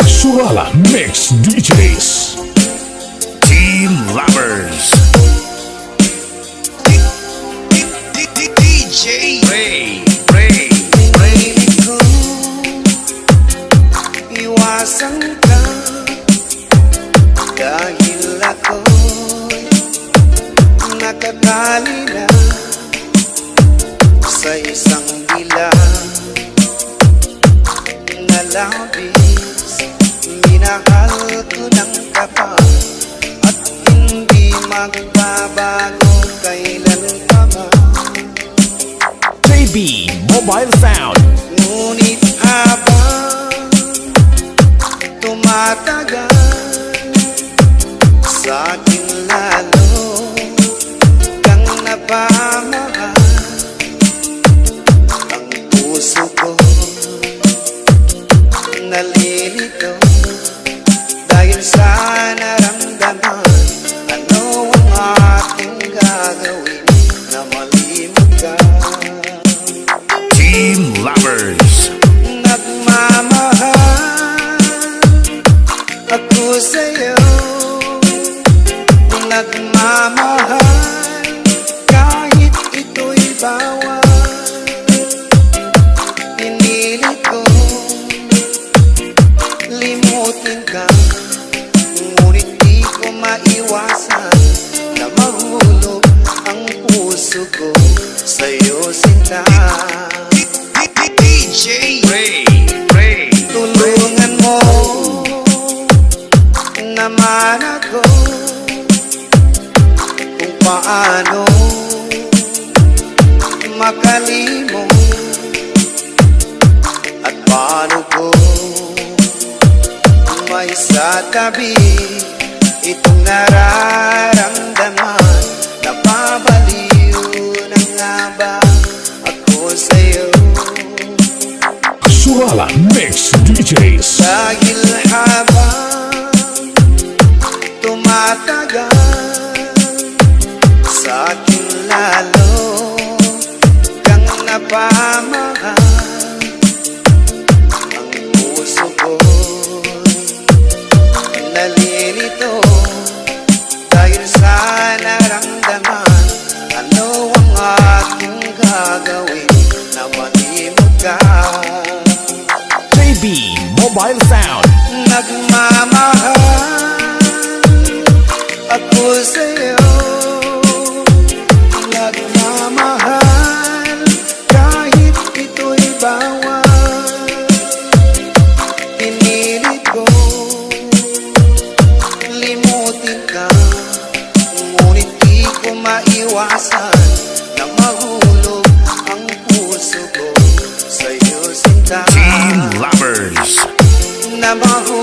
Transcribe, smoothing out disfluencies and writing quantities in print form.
Surala Mix DJs. Team Lovers. DJ Ray. Pray ko iwasan ka dahil ako'y nakatali na sa isang bilang na labis. Minahal ko ng kapal at hindi magbabago kailan pa man. JB Mobile Sound. Ngunit habang tumatagal, sa akin lalo kang napamahal. Ang puso ko nalilito dahil sa naramdaman. Ano ang ating gagawin na malimot ka? Team Lovers. Nagmamahal ako sa'yo, nagmamahal kahit ito'y bawal. Pinilit ko limutin ka, ngunit di ko maiwasan na mahulog ang puso ko sa'yo, sinta. DJ Ray. tulungan mo naman ako kung paano makalimot at paano ko may sa tabi itong nararamdaman. Napabaliw na nga ba ako sa'yo? Surala Mix DJs. Dahil habang tumatagal, sa akin lalo kang napamahal. Ang puso ko nalilito dahil sa naramdaman. Ano ang aking gagawin na malimot ka? JB Mobile Sound. Nagmamahal ako sa'yo, nagmamahal kahit ito'y bawal. Pinilit ko limutin ka, ngunit di ko maiwasan na mahulog ang puso ko sa'yo, sinta. Team Lovers. Na mahulog